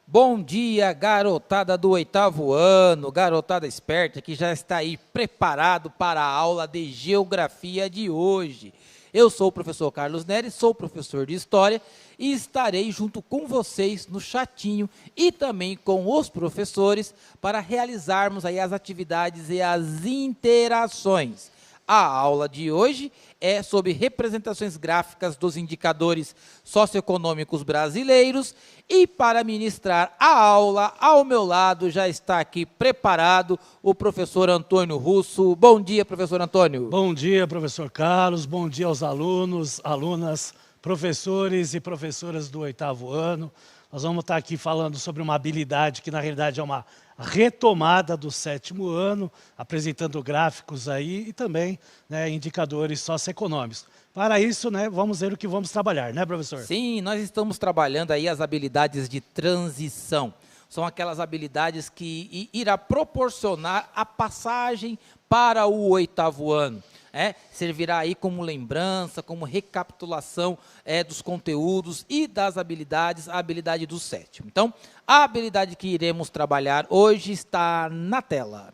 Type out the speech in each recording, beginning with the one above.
Bom dia, garotada do 8º ano, garotada esperta que já está aí preparado para a aula de geografia de hoje. Eu sou o professor Carlos Nery, sou professor de História e estarei junto com vocês no chatinho e também com os professores para realizarmos aí as atividades e as interações. A aula de hoje é sobre representações gráficas dos indicadores socioeconômicos brasileiros e para ministrar a aula, ao meu lado já está aqui preparado o professor Antônio Russo. Bom dia, professor Antônio. Bom dia, professor Carlos. Bom dia aos alunos, alunas, professores e professoras do 8º ano. Nós vamos estar aqui falando sobre uma habilidade que, na realidade, é uma retomada do 7º ano, apresentando gráficos aí e também indicadores socioeconômicos. Para isso, vamos ver o que vamos trabalhar, né, professor? Sim, nós estamos trabalhando aí as habilidades de transição. São aquelas habilidades que irá proporcionar a passagem para o 8º ano. Servirá aí como lembrança, como recapitulação dos conteúdos e das habilidades, a habilidade do 7º. Então, a habilidade que iremos trabalhar hoje está na tela.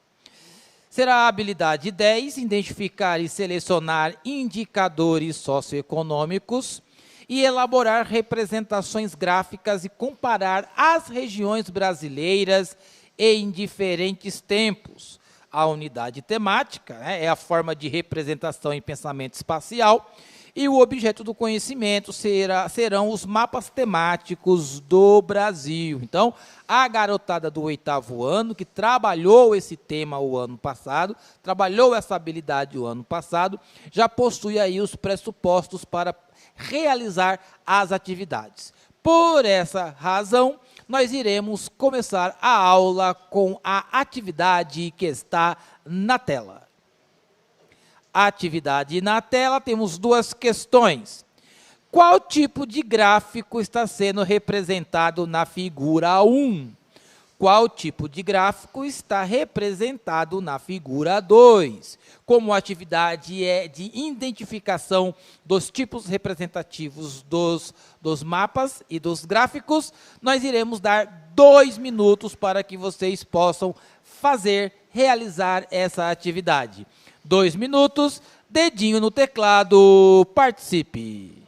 Será a habilidade 10, identificar e selecionar indicadores socioeconômicos e elaborar representações gráficas e comparar as regiões brasileiras em diferentes tempos. A unidade temática é a forma de representação em pensamento espacial e o objeto do conhecimento serão os mapas temáticos do Brasil. Então, a garotada do 8º ano, que trabalhou esse tema o ano passado, trabalhou essa habilidade o ano passado, já possui aí os pressupostos para realizar as atividades. Por essa razão, nós iremos começar a aula com a atividade que está na tela. Atividade na tela, temos duas questões. Qual tipo de gráfico está sendo representado na figura 1? Qual tipo de gráfico está representado na figura 2? Como a atividade é de identificação dos tipos representativos dos mapas e dos gráficos, nós iremos dar 2 minutos para que vocês possam realizar essa atividade. 2 minutos, dedinho no teclado, participe.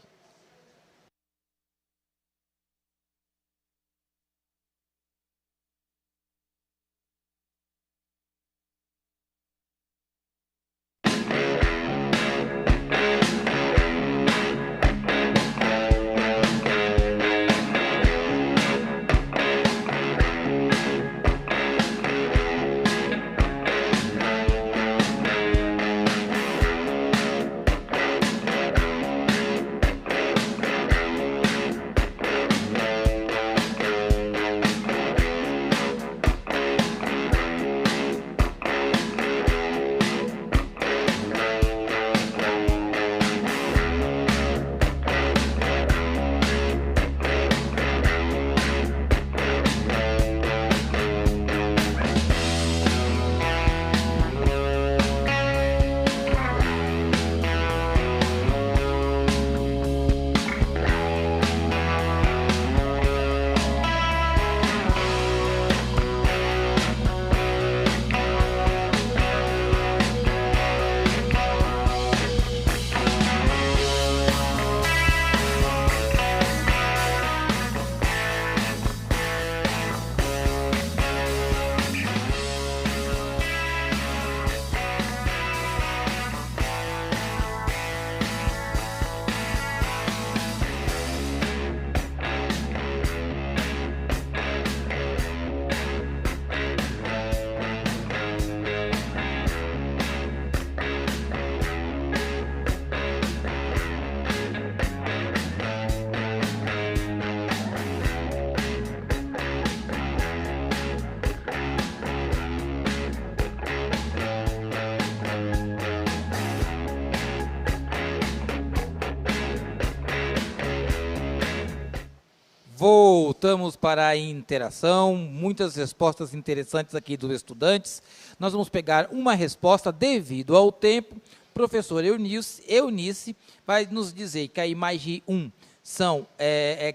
Voltamos para a interação, muitas respostas interessantes aqui dos estudantes. Nós vamos pegar uma resposta devido ao tempo. Professor Eunice vai nos dizer que a imagem 1 são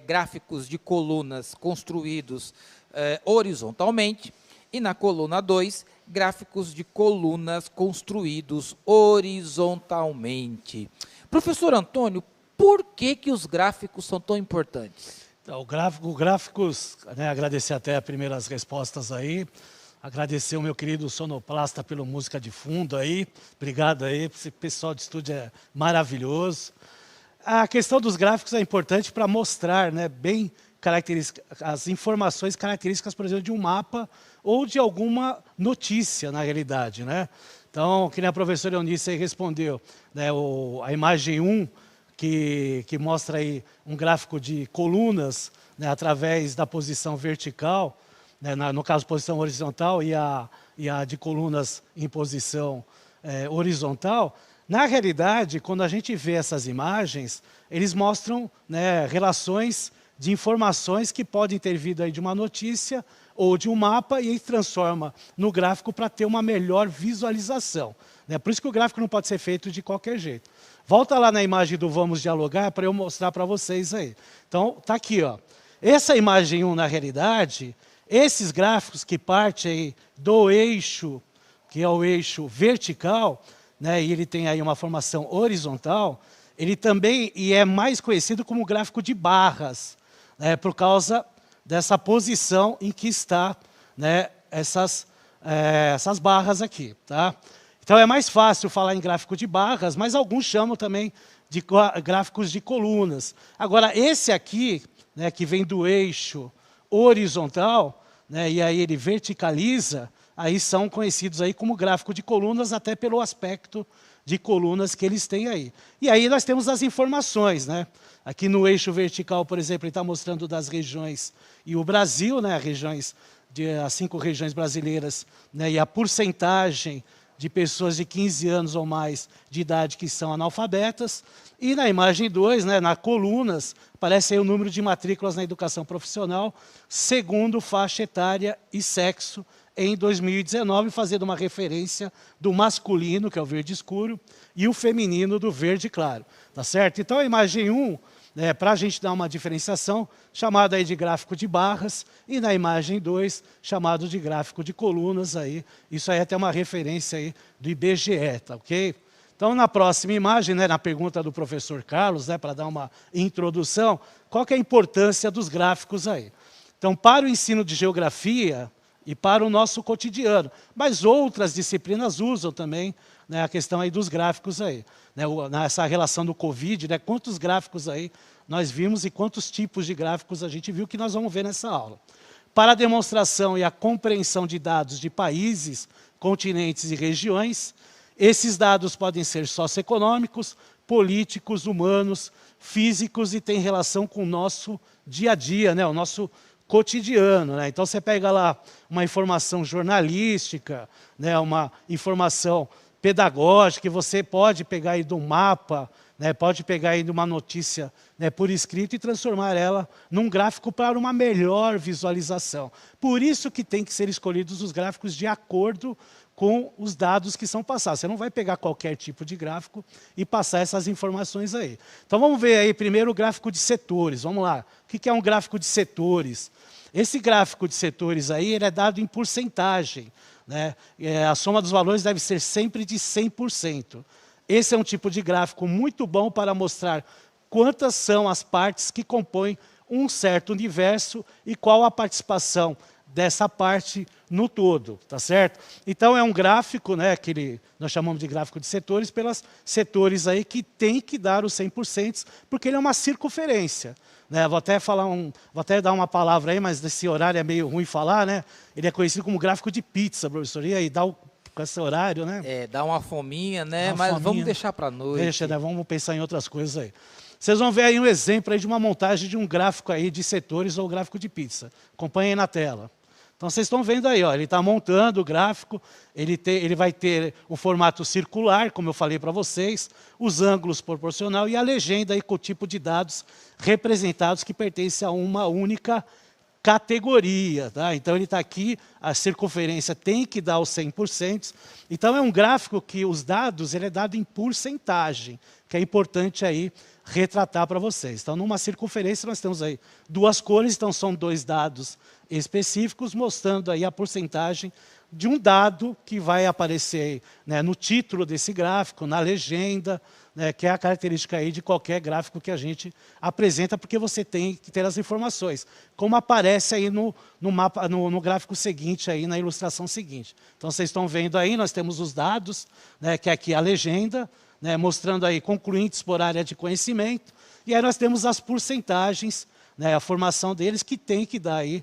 gráficos de colunas construídos horizontalmente, e na coluna 2, gráficos de colunas construídos horizontalmente. Professor Antônio, por que os gráficos são tão importantes? Então, gráficos, né, agradecer até as primeiras respostas aí, agradecer o meu querido sonoplasta pela música de fundo aí, obrigado aí, esse pessoal de estúdio é maravilhoso. A questão dos gráficos é importante para mostrar, né, bem as informações características, por exemplo, de um mapa ou de alguma notícia, na realidade, né? Então, que nem a professora Eunice aí respondeu, né, a imagem 1, que mostra aí um gráfico de colunas, né, através da posição vertical, né, no caso, posição horizontal, e a de colunas em posição horizontal. Na realidade, quando a gente vê essas imagens, eles mostram, né, relações de informações que podem ter vindo aí de uma notícia ou de um mapa, e aí transforma no gráfico para ter uma melhor visualização, né? Por isso que o gráfico não pode ser feito de qualquer jeito. Volta lá na imagem do Vamos Dialogar para eu mostrar para vocês aí. Então, está aqui, ó. Essa imagem 1, na realidade, esses gráficos que partem aí do eixo, que é o eixo vertical, né, e ele tem aí uma formação horizontal, ele também é mais conhecido como gráfico de barras, né, por causa dessa posição em que está, né, essas barras aqui. Tá? Então é mais fácil falar em gráfico de barras, mas alguns chamam também de gráficos de colunas. Agora, esse aqui, né, que vem do eixo horizontal, né, e aí ele verticaliza, aí são conhecidos aí como gráfico de colunas, até pelo aspecto de colunas que eles têm aí. E aí nós temos as informações, né? Aqui no eixo vertical, por exemplo, ele está mostrando das regiões e o Brasil, né? As 5 regiões brasileiras, né? E a porcentagem de pessoas de 15 anos ou mais de idade que são analfabetas. E na imagem 2, né, na colunas, aparece aí o número de matrículas na educação profissional, segundo faixa etária e sexo, em 2019, fazendo uma referência do masculino, que é o verde escuro, e o feminino, do verde claro. Tá certo? Então, a imagem 1, né, para a gente dar uma diferenciação, chamada aí de gráfico de barras, e na imagem 2, chamado de gráfico de colunas. Aí. Isso aí é até uma referência aí do IBGE, tá ok? Então, na próxima imagem, né, na pergunta do professor Carlos, né, para dar uma introdução, qual que é a importância dos gráficos aí? Então, para o ensino de geografia e para o nosso cotidiano, mas outras disciplinas usam também, né, a questão aí dos gráficos aí, né, nessa relação do Covid, né, quantos gráficos aí nós vimos e quantos tipos de gráficos a gente viu, que nós vamos ver nessa aula. Para a demonstração e a compreensão de dados de países, continentes e regiões, esses dados podem ser socioeconômicos, políticos, humanos, físicos e têm relação com o nosso dia a dia, né, o nosso cotidiano. Né? Então, você pega lá uma informação jornalística, né, uma informação pedagógica, que você pode pegar aí de um mapa, né, pode pegar aí de uma notícia, né, por escrito, e transformar ela num gráfico para uma melhor visualização. Por isso que tem que ser escolhidos os gráficos de acordo com os dados que são passados. Você não vai pegar qualquer tipo de gráfico e passar essas informações aí. Então, vamos ver aí primeiro o gráfico de setores. Vamos lá. O que é um gráfico de setores? Esse gráfico de setores aí, ele é dado em porcentagem, né? A soma dos valores deve ser sempre de 100%. Esse é um tipo de gráfico muito bom para mostrar quantas são as partes que compõem um certo universo e qual a participação dessa parte no todo, tá certo? Então é um gráfico, né, que nós chamamos de gráfico de setores, pelos setores aí que tem que dar os 100%, porque ele é uma circunferência. Né? Vou até dar uma palavra aí, mas nesse horário é meio ruim falar, né? Ele é conhecido como gráfico de pizza, professor. E aí, com esse horário, né? Dá uma fominha, né? Mas fominha. Vamos deixar para a noite. Deixa, né? Vamos pensar em outras coisas aí. Vocês vão ver aí um exemplo aí de uma montagem de um gráfico aí de setores ou gráfico de pizza. Acompanhem na tela. Então, vocês estão vendo aí, ó, ele está montando o gráfico, ele vai ter o formato circular, como eu falei para vocês, os ângulos proporcional e a legenda aí com o tipo de dados representados que pertence a uma única categoria. Tá? Então, ele está aqui, a circunferência tem que dar os 100%. Então, é um gráfico que os dados ele é dado em porcentagem, que é importante aí retratar para vocês. Então, numa circunferência, nós temos aí duas cores, então são dois dados específicos, mostrando aí a porcentagem de um dado que vai aparecer aí, né, no título desse gráfico, na legenda, né, que é a característica aí de qualquer gráfico que a gente apresenta, porque você tem que ter as informações, como aparece aí no mapa, no gráfico seguinte, aí, na ilustração seguinte. Então, vocês estão vendo aí, nós temos os dados, né, que é aqui a legenda, né, mostrando aí concluintes por área de conhecimento, e aí nós temos as porcentagens, né, a formação deles, que tem que dar aí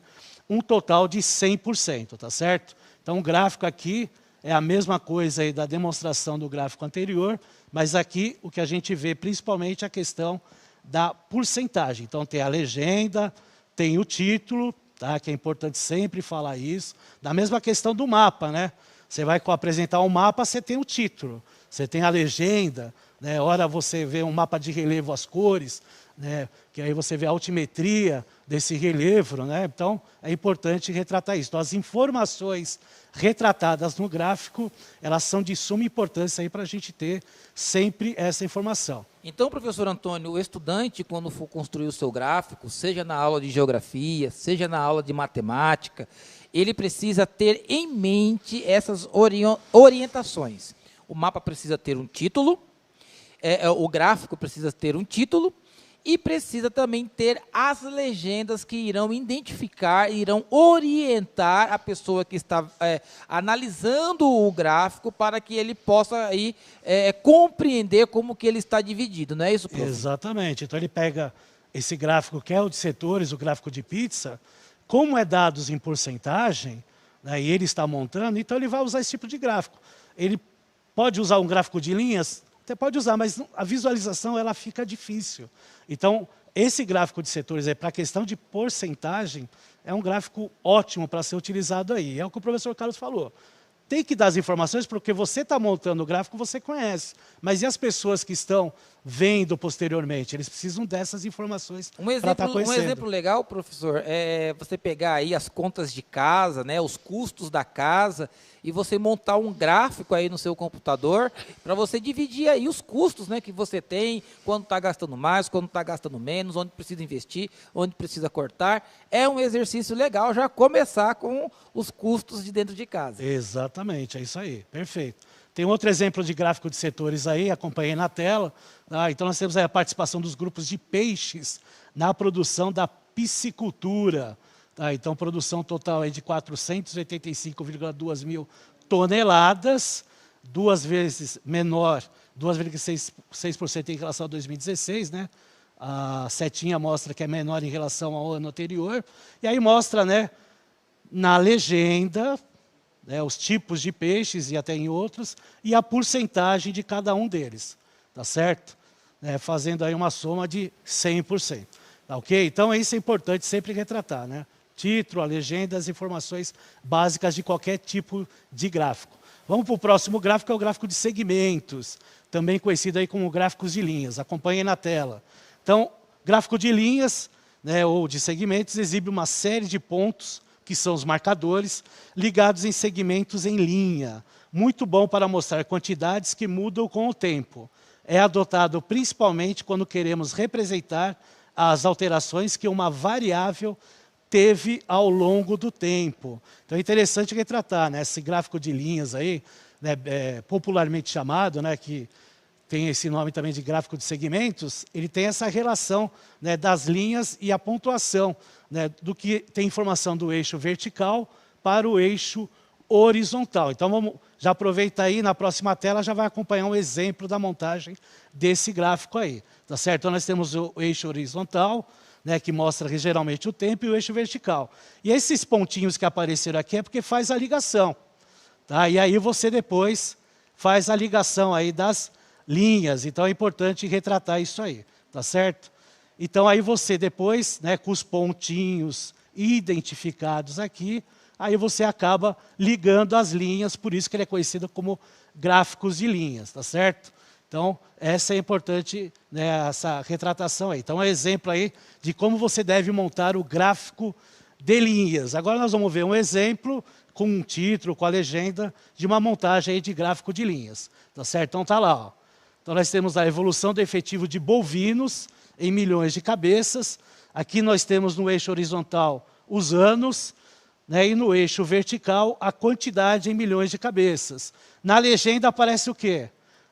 um total de 100%, tá certo? Então, o gráfico aqui é a mesma coisa aí da demonstração do gráfico anterior, mas aqui o que a gente vê principalmente é a questão da porcentagem. Então, tem a legenda, tem o título, tá, que é importante sempre falar isso. Da mesma questão do mapa, né? Você vai apresentar um mapa, você tem o título, você tem a legenda, né? Ora você vê um mapa de relevo, as cores, né? Que aí você vê a altimetria desse relevo, né? Então, é importante retratar isso. Então, as informações retratadas no gráfico, elas são de suma importância aí para a gente ter sempre essa informação. Então, professor Antônio, o estudante, quando for construir o seu gráfico, seja na aula de geografia, seja na aula de matemática, ele precisa ter em mente essas orientações. O mapa precisa ter um título, o gráfico precisa ter um título, e precisa também ter as legendas que irão identificar, irão orientar a pessoa que está analisando o gráfico para que ele possa aí, compreender como que ele está dividido, não é isso, professor? Exatamente. Então ele pega esse gráfico que é o de setores, o gráfico de pizza, como é dados em porcentagem, né, e ele está montando, então ele vai usar esse tipo de gráfico. Ele pode usar um gráfico de linhas? Até pode usar, mas a visualização ela fica difícil. Então, esse gráfico de setores aí, para a questão de porcentagem, é um gráfico ótimo para ser utilizado aí. É o que o professor Carlos falou. Tem que dar as informações, porque você está montando o gráfico, você conhece. Mas e as pessoas que estão vendo posteriormente? Eles precisam dessas informações para estar conhecendo. Um exemplo legal, professor, é você pegar aí as contas de casa, né, os custos da casa, e você montar um gráfico aí no seu computador para você dividir aí os custos, né, que você tem, quando está gastando mais, quando está gastando menos, onde precisa investir, onde precisa cortar. É um exercício legal já começar com os custos de dentro de casa. Exatamente, é isso aí, perfeito. Tem outro exemplo de gráfico de setores aí, acompanhei na tela. Então nós temos aí a participação dos grupos de peixes na produção da piscicultura. Então, produção total aí de 485,2 mil toneladas, 2 vezes menor, 2,6% em relação a 2016, né? A setinha mostra que é menor em relação ao ano anterior. E aí mostra, né, na legenda, né, os tipos de peixes e até em outros, e a porcentagem de cada um deles, tá certo? Fazendo aí uma soma de 100%. Tá ok? Então, isso é importante sempre retratar, né? Título, a legenda, as informações básicas de qualquer tipo de gráfico. Vamos para o próximo gráfico, que é o gráfico de segmentos, também conhecido aí como gráficos de linhas. Acompanhem na tela. Então, gráfico de linhas, né, ou de segmentos, exibe uma série de pontos, que são os marcadores, ligados em segmentos em linha. Muito bom para mostrar quantidades que mudam com o tempo. É adotado principalmente quando queremos representar as alterações que uma variável teve ao longo do tempo. Então é interessante retratar, né, esse gráfico de linhas aí, né, popularmente chamado, né, que tem esse nome também de gráfico de segmentos, ele tem essa relação, né, das linhas e a pontuação, né, do que tem informação do eixo vertical para o eixo horizontal. Então vamos já aproveitar aí, na próxima tela já vai acompanhar um exemplo da montagem desse gráfico aí. Tá certo? Então nós temos o eixo horizontal, né, que mostra geralmente o tempo, e o eixo vertical. E esses pontinhos que apareceram aqui é porque faz a ligação. Tá? E aí você depois faz a ligação aí das linhas. Então é importante retratar isso aí. Tá certo? Então aí você depois, né, com os pontinhos identificados aqui, aí você acaba ligando as linhas, por isso que ele é conhecido como gráficos de linhas. Tá certo? Então, essa é importante, né, essa retratação aí. Então, é um exemplo aí de como você deve montar o gráfico de linhas. Agora nós vamos ver um exemplo com um título, com a legenda, de uma montagem aí de gráfico de linhas. Tá certo? Então, está lá. Ó. Então, nós temos a evolução do efetivo de bovinos em milhões de cabeças. Aqui nós temos no eixo horizontal os anos, né, e no eixo vertical a quantidade em milhões de cabeças. Na legenda aparece o quê?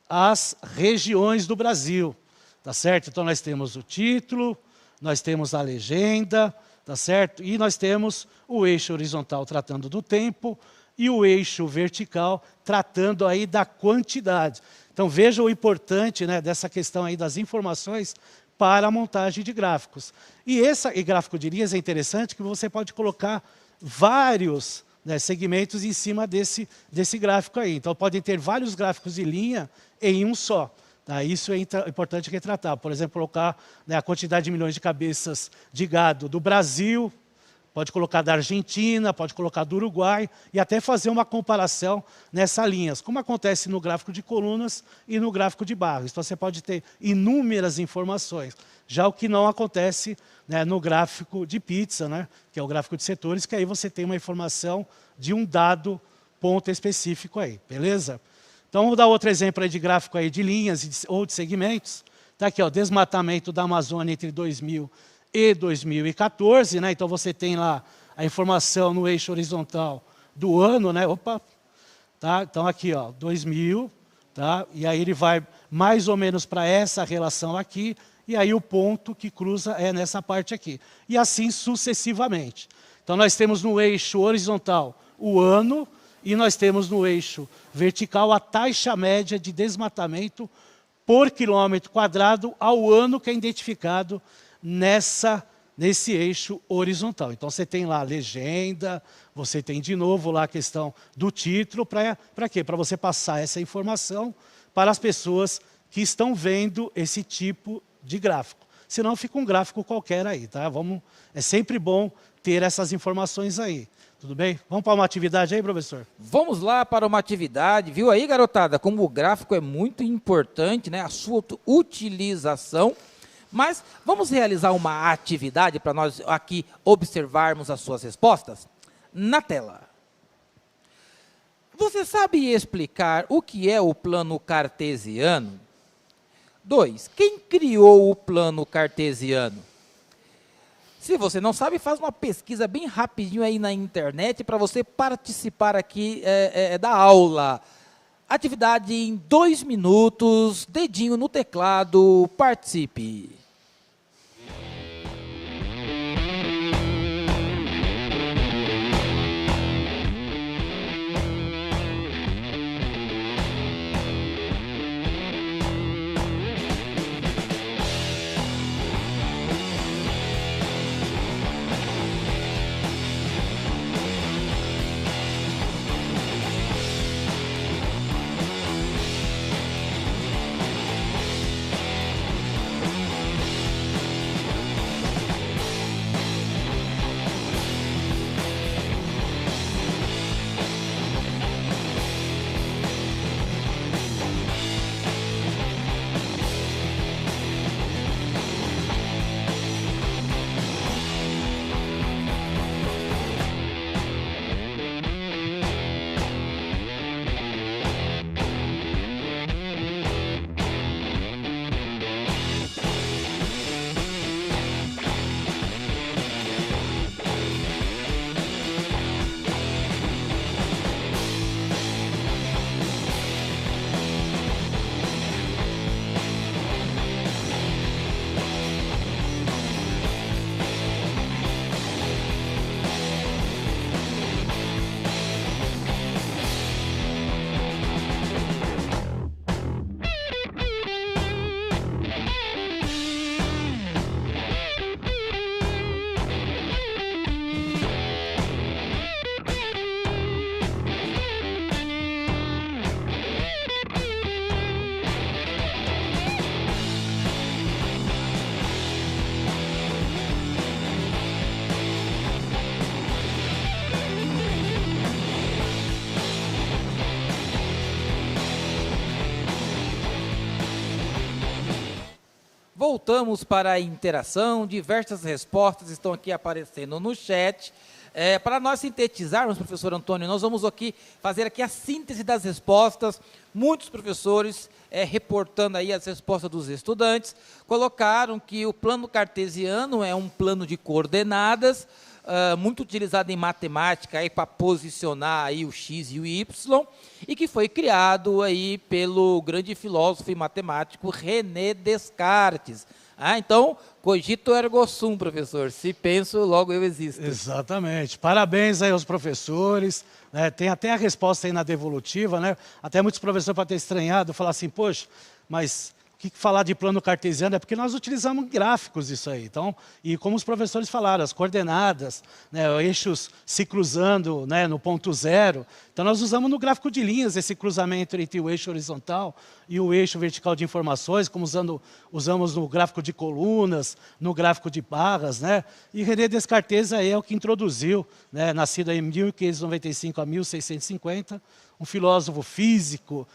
As regiões do Brasil, tá certo? Então nós temos o título, nós temos a legenda, tá certo? E nós temos o eixo horizontal tratando do tempo e o eixo vertical tratando aí da quantidade. Então veja o importante, né, dessa questão aí das informações para a montagem de gráficos. E gráfico de linhas é interessante que você pode colocar vários, né, segmentos em cima desse gráfico aí. Então podem ter vários gráficos de linha em um só. Tá? Isso é importante retratar. Por exemplo, colocar, né, a quantidade de milhões de cabeças de gado do Brasil, pode colocar da Argentina, pode colocar do Uruguai, e até fazer uma comparação nessas linhas, como acontece no gráfico de colunas e no gráfico de barras. Então você pode ter inúmeras informações. Já o que não acontece, né, no gráfico de pizza, né, que é o gráfico de setores, que aí você tem uma informação de um dado ponto específico aí, beleza? Então vamos dar outro exemplo aí de gráfico aí de linhas ou de segmentos. Está aqui, ó, desmatamento da Amazônia entre 2000 e 2014, né? Então você tem lá a informação no eixo horizontal do ano, né? Opa, tá? Então aqui, ó, 2000, tá? E aí ele vai mais ou menos para essa relação aqui, e aí o ponto que cruza é nessa parte aqui. E assim sucessivamente. Então nós temos no eixo horizontal o ano, e nós temos no eixo vertical a taxa média de desmatamento por quilômetro quadrado ao ano que é identificado nesse eixo horizontal. Então você tem lá a legenda, você tem de novo lá a questão do título, para quê? Para você passar essa informação para as pessoas que estão vendo esse tipo de gráfico. Senão fica um gráfico qualquer aí, tá? É sempre bom ter essas informações aí. Tudo bem? Vamos para uma atividade aí, professor? Vamos lá para uma atividade. Viu aí, garotada, como o gráfico é muito importante, né? A sua utilização. Mas vamos realizar uma atividade para nós aqui observarmos as suas respostas? Na tela. Você sabe explicar o que é o plano cartesiano? 2. Quem criou o plano cartesiano? Se você não sabe, faz uma pesquisa bem rapidinho aí na internet para você participar aqui da aula. Atividade em 2 minutos, dedinho no teclado, participe. Voltamos para a interação, diversas respostas estão aqui aparecendo no chat. Para nós sintetizarmos, professor Antônio, nós vamos aqui fazer aqui a síntese das respostas. Muitos professores, reportando aí as respostas dos estudantes, colocaram que o plano cartesiano é um plano de coordenadas, muito utilizado em matemática para posicionar aí o x e o y, e que foi criado aí pelo grande filósofo e matemático René Descartes. Então, cogito ergo sum, professor. Se penso, logo eu existo. Exatamente. Parabéns aí aos professores. Né? Tem até a resposta aí na devolutiva, né? Até muitos professores podem ter estranhado, falar assim, poxa, mas o que falar de plano cartesiano é porque nós utilizamos gráficos isso aí. Então, e como os professores falaram, as coordenadas, né, eixos se cruzando, né, no ponto zero. Então, nós usamos no gráfico de linhas esse cruzamento entre o eixo horizontal e o eixo vertical de informações, como usamos no gráfico de colunas, no gráfico de barras. Né? E René Descartes aí é o que introduziu, né, nascido em 1595 a 1650, um filósofo físico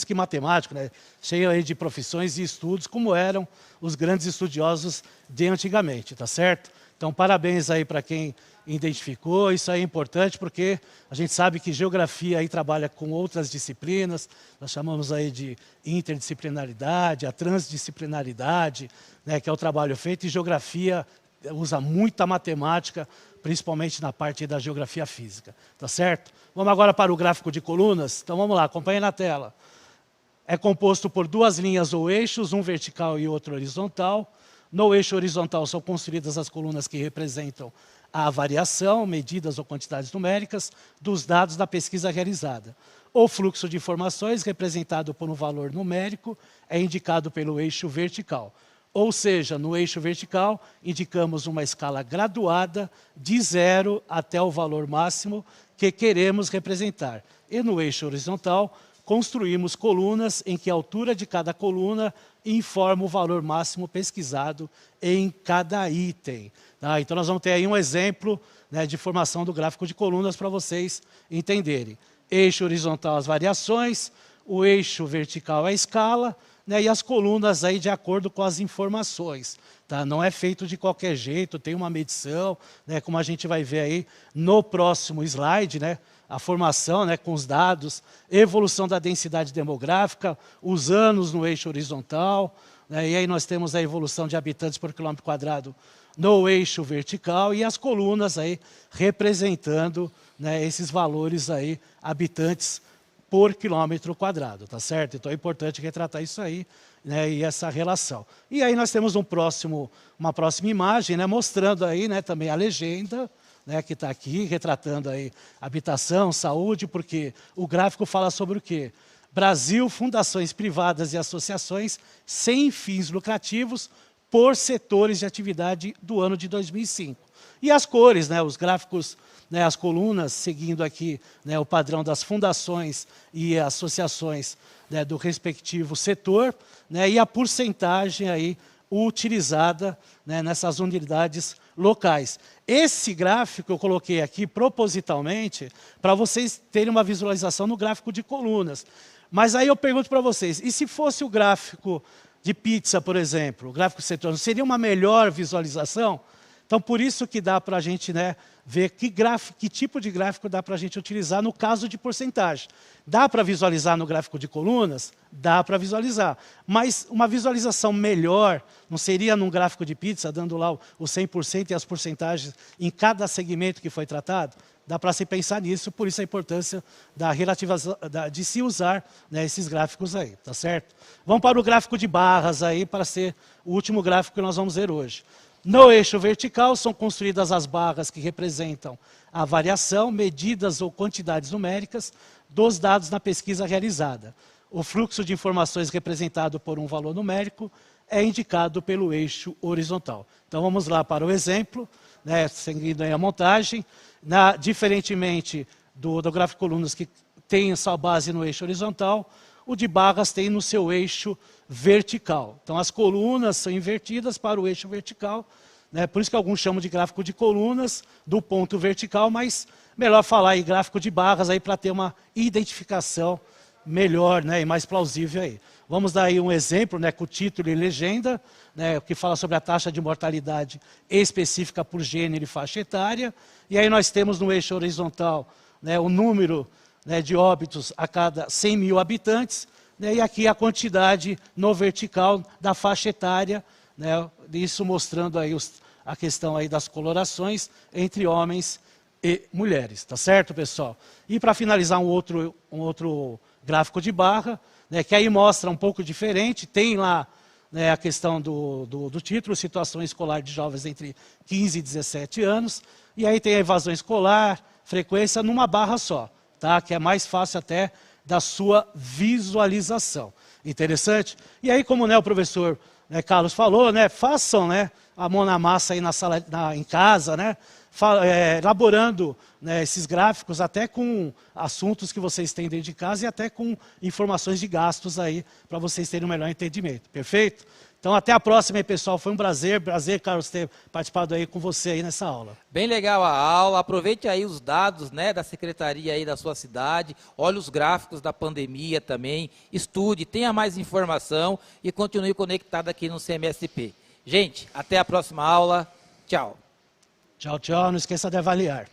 e matemático, né? Cheio aí de profissões e estudos, como eram os grandes estudiosos de antigamente, tá certo? Então, parabéns aí para quem identificou, isso aí é importante porque a gente sabe que geografia aí trabalha com outras disciplinas, nós chamamos aí de interdisciplinaridade, a transdisciplinaridade, né, que é o trabalho feito, e geografia usa muita matemática, principalmente na parte da geografia física, tá certo? Vamos agora para o gráfico de colunas. Então vamos lá, acompanhe na tela. É composto por duas linhas ou eixos, um vertical e outro horizontal. No eixo horizontal são construídas as colunas que representam a variação, medidas ou quantidades numéricas, dos dados da pesquisa realizada. O fluxo de informações, representado por um valor numérico, é indicado pelo eixo vertical. Ou seja, no eixo vertical, indicamos uma escala graduada de 0 até o valor máximo que queremos representar. E no eixo horizontal, construímos colunas em que a altura de cada coluna informa o valor máximo pesquisado em cada item. Então, nós vamos ter aí um exemplo, né, de formação do gráfico de colunas para vocês entenderem. Eixo horizontal, as variações, o eixo vertical, a escala, né, e as colunas aí de acordo com as informações. Tá? Não é feito de qualquer jeito, tem uma medição, né, como a gente vai ver aí no próximo slide, né, a formação, né, com os dados, evolução da densidade demográfica, os anos no eixo horizontal, né, e aí nós temos a evolução de habitantes por quilômetro quadrado no eixo vertical e as colunas aí representando, né, esses valores aí, habitantes por quilômetro quadrado, tá certo? Então é importante retratar isso aí, né, e essa relação. E aí nós temos uma próxima imagem, né, mostrando aí, né, também a legenda, né, que está aqui, retratando aí habitação, saúde, porque o gráfico fala sobre o quê? Brasil, fundações privadas e associações sem fins lucrativos por setores de atividade do ano de 2005. E as cores, né, os gráficos, né, as colunas, seguindo aqui, né, o padrão das fundações e associações, né, do respectivo setor, né, e a porcentagem aí utilizada, né, nessas unidades locais. Esse gráfico eu coloquei aqui propositalmente para vocês terem uma visualização no gráfico de colunas. Mas aí eu pergunto para vocês, e se fosse o gráfico de pizza, por exemplo, o gráfico setor, seria uma melhor visualização? Então, por isso que dá para a gente, né, ver que tipo de gráfico dá para a gente utilizar no caso de porcentagem. Dá para visualizar no gráfico de colunas? Dá para visualizar. Mas uma visualização melhor, não seria num gráfico de pizza, dando lá o 100% e as porcentagens em cada segmento que foi tratado? Dá para se pensar nisso, por isso a importância de se usar, né, esses gráficos aí, tá certo? Vamos para o gráfico de barras aí, para ser o último gráfico que nós vamos ver hoje. No eixo vertical são construídas as barras que representam a variação, medidas ou quantidades numéricas dos dados na pesquisa realizada. O fluxo de informações representado por um valor numérico é indicado pelo eixo horizontal. Então vamos lá para o exemplo, né, seguindo aí a montagem. Diferentemente do gráfico de colunas que tem sua base no eixo horizontal, o de barras tem no seu eixo vertical. Então as colunas são invertidas para o eixo vertical, né? Por isso que alguns chamam de gráfico de colunas do ponto vertical, mas melhor falar em gráfico de barras aí para ter uma identificação melhor, né, e mais plausível aí. Vamos dar aí um exemplo, né, com o título e legenda, né, que fala sobre a taxa de mortalidade específica por gênero e faixa etária. E aí nós temos no eixo horizontal, né, o número, né, de óbitos a cada 100 mil habitantes, né, e aqui a quantidade no vertical da faixa etária, né, isso mostrando aí a questão aí das colorações entre homens e mulheres, tá certo, pessoal? E para finalizar um outro gráfico de barra, né, que aí mostra um pouco diferente, tem lá, né, a questão do título, situação escolar de jovens entre 15 e 17 anos, e aí tem a evasão escolar, frequência numa barra só, tá? Que é mais fácil até da sua visualização. Interessante? E aí, como, né, o professor, né, Carlos falou, né, façam, né, a mão na massa aí em casa, né, elaborando, né, esses gráficos até com assuntos que vocês têm dentro de casa e até com informações de gastos aí para vocês terem um melhor entendimento. Perfeito? Então até a próxima aí, pessoal. Foi um prazer, Carlos, ter participado aí com você aí nessa aula. Bem legal a aula. Aproveite aí os dados, né, da secretaria aí da sua cidade. Olhe os gráficos da pandemia também. Estude, tenha mais informação e continue conectado aqui no CMSP. Gente, até a próxima aula. Tchau. Tchau, tchau. Não esqueça de avaliar.